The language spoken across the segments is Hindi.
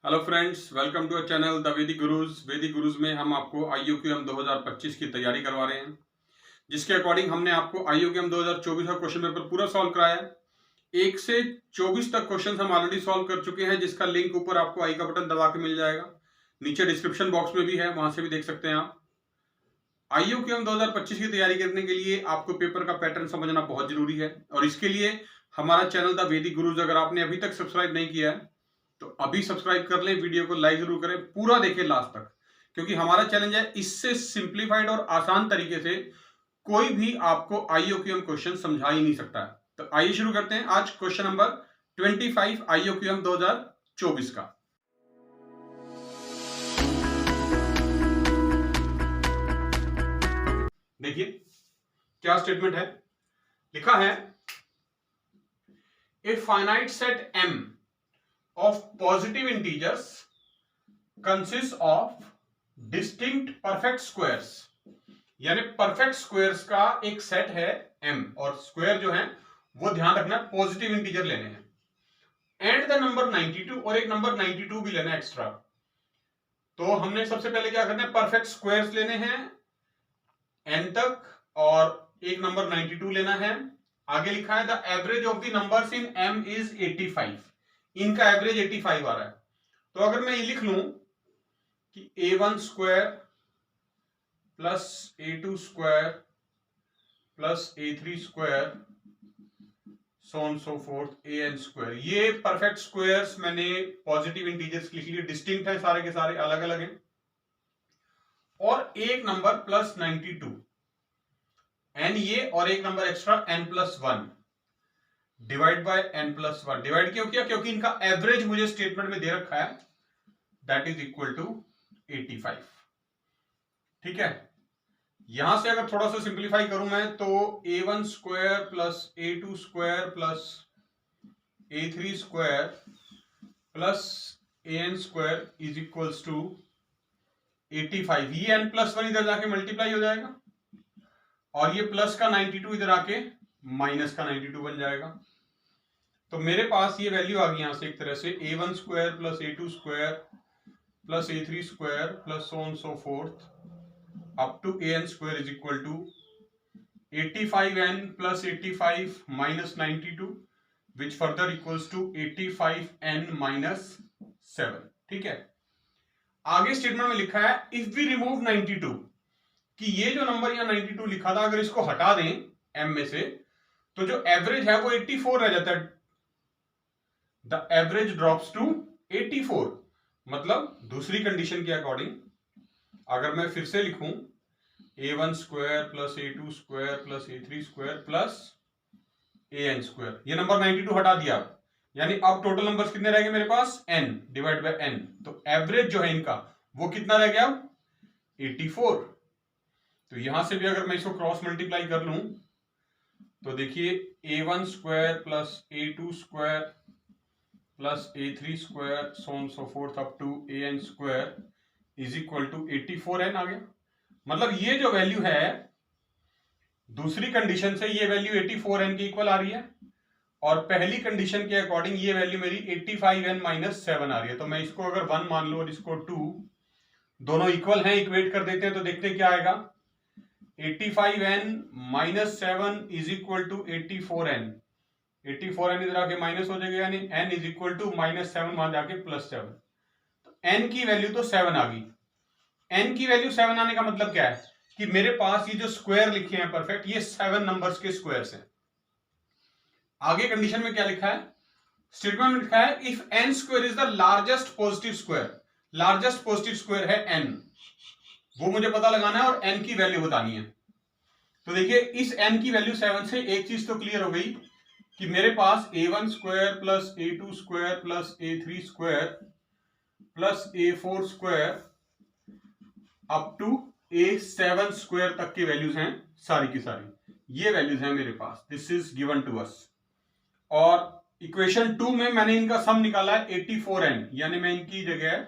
Hello friends, welcome to our channel the Vedic Gurus. वैदिक गुरुज में हम आपको IUQM 2025 की तैयारी करवा रहे हैं, जिसके अकॉर्डिंग हमने आपको IUQM 2024 का क्वेश्चन पेपर पूरा सॉल्व कराया है। 1 से 24 तक क्वेश्चन हम ऑलरेडी सॉल्व कर चुके हैं, जिसका लिंक ऊपर आपको आई का बटन दबा के मिल जाएगा। नीचे डिस्क्रिप्शन बॉक्स में भी है, वहां से भी देख सकते हैं आप। IUQM 2025 की तैयारी करने के लिए आपको पेपर का पैटर्न समझना बहुत जरूरी है, और इसके लिए हमारा चैनल द वैदिक गुरुज अगर आपने अभी तक सब्सक्राइब नहीं किया है तो अभी सब्सक्राइब कर लें, वीडियो को लाइक जरूर करें, पूरा देखें लास्ट तक, क्योंकि हमारा चैलेंज है इससे सिंप्लीफाइड और आसान तरीके से कोई भी आपको IUQM क्वेश्चन समझा ही नहीं सकता है। तो आइए शुरू करते हैं आज क्वेश्चन नंबर 25 IUQM 2024 का। देखिए क्या स्टेटमेंट है, लिखा है a finite set M of positive integers consists of distinct perfect squares, यानी परफेक्ट स्क्वायर्स का एक सेट है M, और स्क्वायर जो है वो ध्यान रखना पॉजिटिव इंटीजर लेने हैं, एंड द नंबर 92, और एक नंबर 92 भी लेना एक्स्ट्रा। तो हमने सबसे पहले क्या करना है, परफेक्ट स्क्वायर्स लेने हैं n तक, और एक नंबर 92 लेना है। आगे लिखा है the average of the numbers in M is 85, इनका एवरेज 85 आ रहा है। तो अगर मैं ये लिख लूं कि A1 square plus A2 square plus A3 square so on so fourth AN square, ये परफेक्ट स्क्वायर्स मैंने पॉजिटिव इंटीजर्स लिख लिए, डिस्टिंक्ट है, सारे के सारे अलग अलग हैं। और एक नंबर प्लस 92 n, ये और एक number extra n+1 divide by n+1। Divide क्यों किया? क्योंकि इनका एवरेज मुझे स्टेटमेंट में दे रखा है, दैट इज इक्वल टू 85। ठीक है, यहां से अगर थोड़ा सा सिंप्लीफाई करूं मैं तो A1 square plus A2 square plus A3 square plus AN square is equals to 85। ये n+1 इधर जाके मल्टीप्लाई हो जाएगा, और ये प्लस का 92 इधर आके माइनस का 92 बन जाएगा। तो मेरे पास ये वैल्यू आ गई यहां से एक तरह से A1 square plus A2 square plus A3 square plus so on so fourth up to AN square is equal to 85n plus 85 minus 92, which further equals to 85n minus 7। ठीक है, आगे स्टेटमेंट में लिखा है इफ वी रिमूव 92, कि ये जो नंबर यहाँ 92 लिखा था अगर इसको हटा दें M में से तो जो एवरेज है वो 84 रह जाता है। द एवरेज ड्रॉप्स टू 84, मतलब दूसरी कंडीशन के अकॉर्डिंग अगर मैं फिर से लिखूं A1 square plus A2 square plus A3 square plus AN square, ये नंबर 92 हटा दिया, यानी अब टोटल नंबर्स कितने रह गए मेरे पास, n डिवाइड बाय n। तो एवरेज जो है इनका वो कितना रह गया, 84। तो यहां से भी अगर मैं इसको क्रॉस मल्टीप्लाई कर लूं तो देखिए A1 square plus A2 square plus A3 square so on so forth up to AN square is equal to 84n आ गया। मतलब ये जो वैल्यू है दूसरी कंडीशन से ये वैल्यू 84n के इक्वल आ रही है, और पहली कंडीशन के अकॉर्डिंग ये वैल्यू मेरी 85n माइनस 7 आ रही है। तो मैं इसको अगर 1 मान लूं और इसको 2, दोनों इक्वल हैं, इक्वेट कर देते हैं तो देखते हैं क्या आएगा। 85n minus 7 is equal to 84n, 84n इधर आके माइनस हो जाएगा, यानी n is equal to minus 7 वहां जाके प्लस 7। तो n की वैल्यू तो 7 आ गई। n की वैल्यू 7 आने का मतलब क्या है कि मेरे पास ये जो स्क्वायर लिखे हैं परफेक्ट, ये 7 नंबर्स के स्क्वायर्स हैं। आगे कंडीशन में क्या लिखा है, स्टेटमेंट में लिखा है if n square is the largest positive square, largest positive square है n, वो मुझे पता लगाना है और n की वैल्यू बतानी है। तो देखिए इस n की वैल्यू 7 से एक चीज तो क्लियर हो गई कि मेरे पास A1 square plus A2 square plus A3 square plus A4 square up to A7 square तक की वैल्यूज हैं, सारी की सारी ये वैल्यूज हैं मेरे पास, this is given to us. और इक्वेशन 2 में मैंने इनका सम निकाला है 84n, यानी मैं इनकी जगह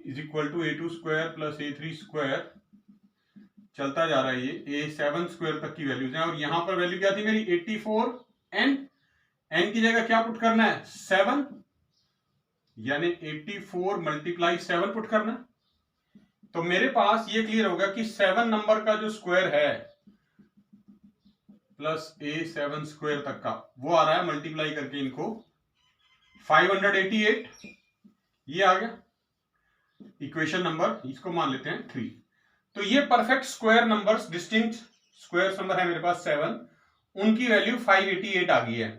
is equal to A2 square plus A3 square चलता जा रहा है, ये A7 स्क्वायर तक की वैल्यूज हैं। और यहां पर वैल्यू क्या थी मेरी 84n, n की जगह क्या पुट करना है 7, यानी 84 मल्टीप्लाई 7 पुट करना। तो मेरे पास ये क्लियर होगा कि 7 नंबर का जो स्क्वायर है प्लस A7 स्क्वायर तक का वो आ रहा है मल्टीप्लाई करके इनको 588, ये आ गया इक्वेशन नंबर, इसको मान लेते हैं 3। तो ये perfect square numbers, distinct square number है मेरे पास 7, उनकी वैल्यू 588 आ गई है।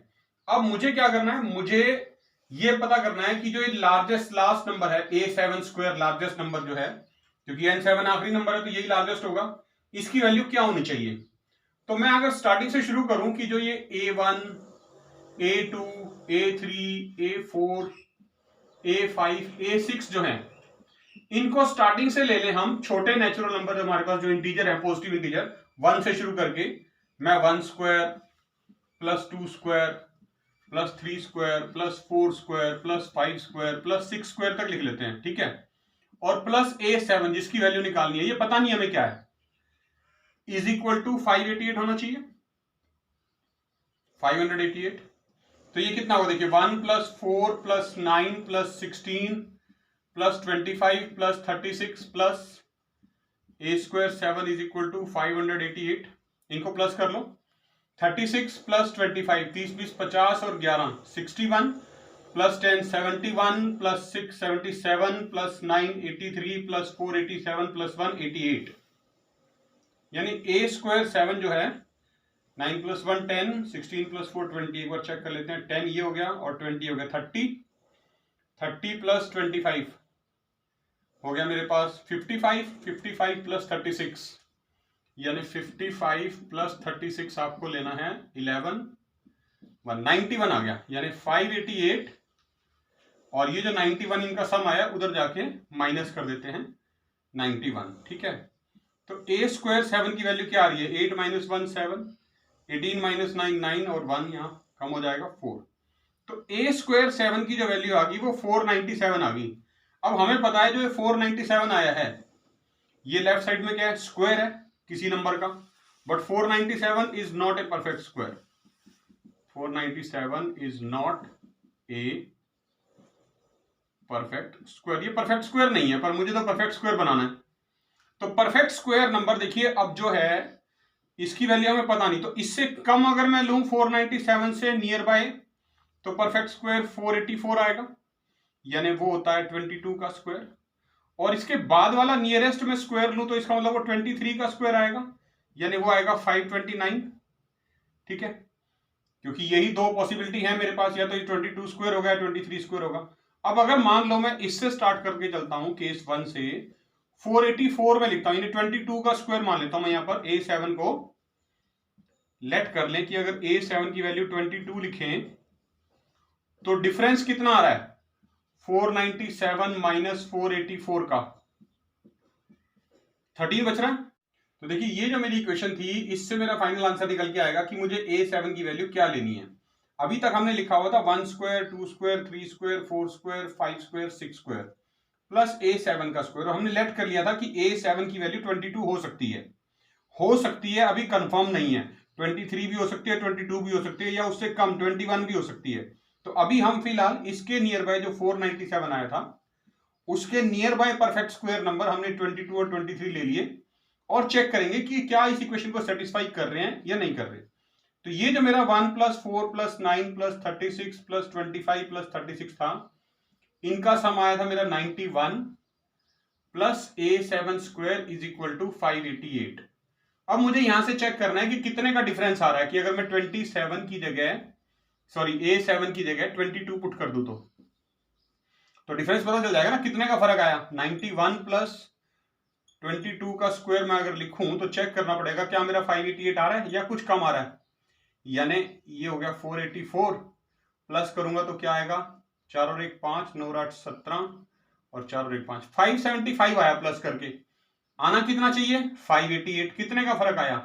अब मुझे क्या करना है, मुझे ये पता करना है कि जो ये लार्जेस्ट लास्ट नंबर है A7 स्क्वायर, लार्जेस्ट नंबर जो है, क्योंकि N7 आखिरी नंबर है तो यही लार्जेस्ट होगा, इसकी वैल्यू क्या होनी चाहिए। तो मैं अगर स्टार्टिंग से शुरू करूं कि जो ये A1, A2, A3, A4, A5, A6 जो है, इनको स्टार्टिंग से ले लें हम, छोटे नेचुरल नंबर जो हमारे पास जो इंटीजर है, पॉजिटिव इंटीजर, 1 से शुरू करके मैं 1 square plus 2 square plus 3 square plus 4 square plus 5 square plus 6 square तक लिख लेते हैं, ठीक है। और प्लस A7 जिसकी वैल्यू निकालनी है, ये पता नहीं हमें क्या है, इज इक्वल टू 588 होना चाहिए, 588। तो ये कितना होगा देखिए, 1 plus 4 plus 9 plus 16 plus 25 plus 36 plus A square 7 is equal to 588। इनको प्लस कर लो, 36 प्लस 25, 30 20 50 और 11 61 plus 10 71 plus 6 77 plus 9 83 plus 4 87 plus 1 88। यानी A स्क्वायर 7 जो है 9 प्लस 1 10, 16 प्लस 4 20, एक बार चेक कर लेते हैं, 10 ये हो गया और 20 हो गया, 30 प्लस 25 हो गया मेरे पास 55, 55 प्लस 36 यानी 55 प्लस 36 आपको लेना है 11, 91 आ गया, यानी 588। और ये जो 91 इनका सम आया उधर जाके माइनस कर देते हैं 91, ठीक है। तो A स्क्वायर 7 की वैल्यू क्या आ रही है, 8 माइनस 1 7, 18 माइनस 9 9 और 1 यहाँ कम हो जाएगा 4। तो A स्क्वायर 7 की जो वैल्यू आ गई वो 497 आ गई। अब हमें पता है जो 497 आया है, ये लेफ्ट साइड में क्या है, स्क्वायर है किसी नंबर का, but 497 is not a perfect square, 497 is not a perfect square, ये परफेक्ट स्क्वायर नहीं है, पर मुझे तो परफेक्ट स्क्वायर बनाना है। तो परफेक्ट स्क्वायर नंबर देखिए, अब जो है इसकी वैल्यू हमें पता नहीं, तो इससे कम अगर मैं लूं 497 से नियर बाय, तो परफेक्ट स्क्वायर 484 आएगा, यानी वो होता है 22 का स्क्वायर। और इसके बाद वाला नियरेस्ट में स्क्वायर लूं तो इसका मतलब वो 23 का स्क्वायर आएगा, यानी वो आएगा 529, ठीक है। क्योंकि यही दो पॉसिबिलिटी है मेरे पास, या तो ये 22 स्क्वायर होगा या 23 स्क्वायर होगा। अब अगर मान लो मैं इससे स्टार्ट करके चलता हूं, केस 1 से 484 में लिखता हूं, यानी 22 का स्क्वायर मान लेता हूं मैं, यहां पर A7 को लेट कर लें कि अगर A7 की वैल्यू 22 लिखें तो डिफरेंस कितना आ रहा है, 497 माइनस 484 का 13 बच रहा है। तो देखिए ये जो मेरी इक्वेशन थी, इससे मेरा फाइनल आंसर निकल के आएगा कि मुझे A7 की वैल्यू क्या लेनी है। अभी तक हमने लिखा हुआ था 1 square 2 square 3 square 4 square 5 square 6 square plus A7 का स्क्वायर, और हमने लेट कर लिया था कि A7 की वैल्यू 22 हो सकती है, अभी कंफर्म नहीं है, 23 भी हो सकती है, 22 भी हो सकती है, या उससे कम 21 भी हो सकती है। तो अभी हम फिलहाल इसके नियर बाय जो 497 आया था उसके near by perfect square number हमने 22 और 23 ले लिए, और चेक करेंगे कि क्या इस इक्वेशन को सेटिस्फाई कर रहे हैं या नहीं कर रहे। तो ये जो मेरा 1 plus 4 plus 9 plus 36 plus 25 plus 36 था, इनका सम आया था मेरा 91 plus A7 square is equal to 588। अब मुझे यहां से चेक करना है कि कितने का डिफरेंस आ रहा है, कि अगर मैं 27 की जगह A7 की जगह 22 पुट कर दूं तो डिफरेंस पता चल जाएगा ना, कितने का फर्क आया। 91 प्लस 22 का स्क्वायर में अगर लिखूं तो चेक करना पड़ेगा क्या मेरा 588 आ रहा है या कुछ कम आ रहा है, यानी ये हो गया 484, प्लस करूंगा तो क्या आएगा, 4 और 1 5, 9 और 8 17 और 4 और 1 5, 575 आया प्लस करके। आना कितना चाहिए, 588। कितने का फर्क आया,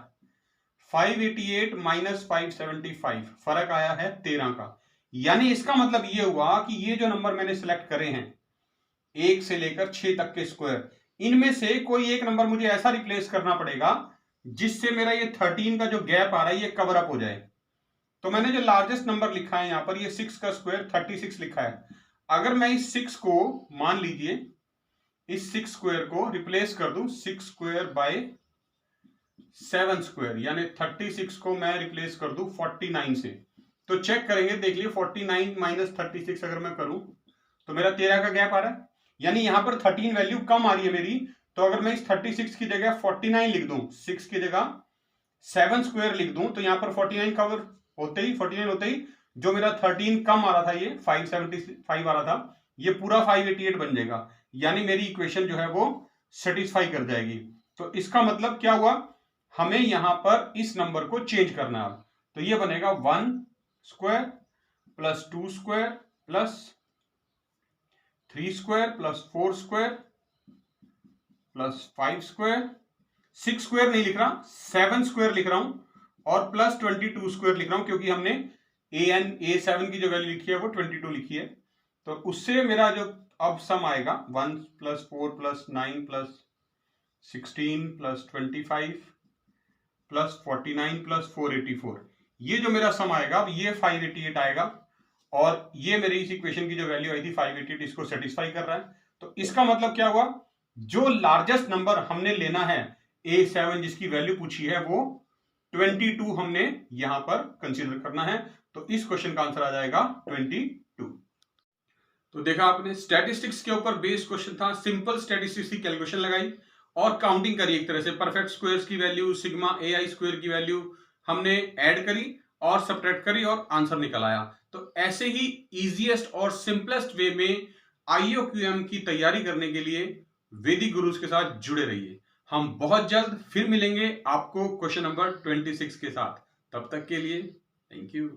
588 माइनस 575, फर्क आया है 13 का। यानी इसका मतलब ये हुआ कि ये जो नंबर मैंने सिलेक्ट करे हैं 1 से लेकर 6 तक के स्क्वायर, इनमें से कोई एक नंबर मुझे ऐसा रिप्लेस करना पड़ेगा जिससे मेरा ये 13 का जो गैप आ रहा है ये कवर अप हो जाए। तो मैंने जो लार्जेस्ट नंबर लिखा है यहां पर, ये 6 का स्क्वायर 36 लिखा है। अगर मैं इस 6 को मान लीजिए इस 6 स्क्वायर को रिप्लेस कर दूं 6 स्क्वायर बाय 7 स्क्वायर, यानी 36 को मैं रिप्लेस कर दूं 49 से, तो चेक करेंगे, देख लिए 49 माइनस 36 अगर मैं करूं तो मेरा 13 का गैप आ रहा है, यानी यहां पर 13 वैल्यू कम आ रही है मेरी। तो अगर मैं इस 36 की जगह 49 लिख दूं, 6 की जगह 7 स्क्वायर लिख दूं, तो यहां पर 49 कवर होते ही 49 होते ही जो मेरा 13 कम आ रहा था, ये 575 आ रहा था, ये पूरा 588 बन जाएगा, यानी मेरी इक्वेशन जो है वो सेटिस्फाई कर जाएगी। तो इसका मतलब क्या हुआ, हमें यहां पर इस नंबर को चेंज करना है। तो ये बनेगा 1 square plus 2 square plus 3 square plus 4 square plus 5 square, 6 square नहीं लिख रहा, 7 स्क्वायर लिख रहा हूं, और प्लस 22 स्क्वायर लिख रहा हूं, क्योंकि हमने A7 की जो वैल्यू लिखी है वो 22 लिखी है। तो उससे मेरा जो अब सम आएगा 1 plus 4 plus 9 plus 16 plus 25 plus 49 plus 484, ये जो मेरा सम आएगा ये 588 आएगा, और ये मेरी इस इक्वेशन की जो वैल्यू आई थी 588 इसको सेटिस्फाई कर रहा है। तो इसका मतलब क्या हुआ, जो लार्जेस्ट नंबर हमने लेना है A7 जिसकी वैल्यू पूछी है वो 22 हमने यहां पर कंसीडर करना है। तो इस क्वेश्चन का आंसर आ जाएगा 22। तो देखा आपने, स्टैटिस्टिक्स के ऊपर बेस्ड क्वेश्चन था, सिंपल स्टैटिस्टिक्स की कैलकुलेशन लगाई और काउंटिंग करी, एक तरह से परफेक्ट स्क्वायर्स की वैल्यू, सिग्मा AI स्क्वायर की वैल्यू हमने ऐड करी और सब्ट्रैक्ट करी और आंसर निकल आया। तो ऐसे ही इजीएस्ट और सिंपलेस्ट वे में IOQM की तैयारी करने के लिए वैदिक गुरुज के साथ जुड़े रहिए। हम बहुत जल्द फिर मिलेंगे आपको क्वेश्चन नंबर 26 के साथ। तब तक के लिए थैंक यू।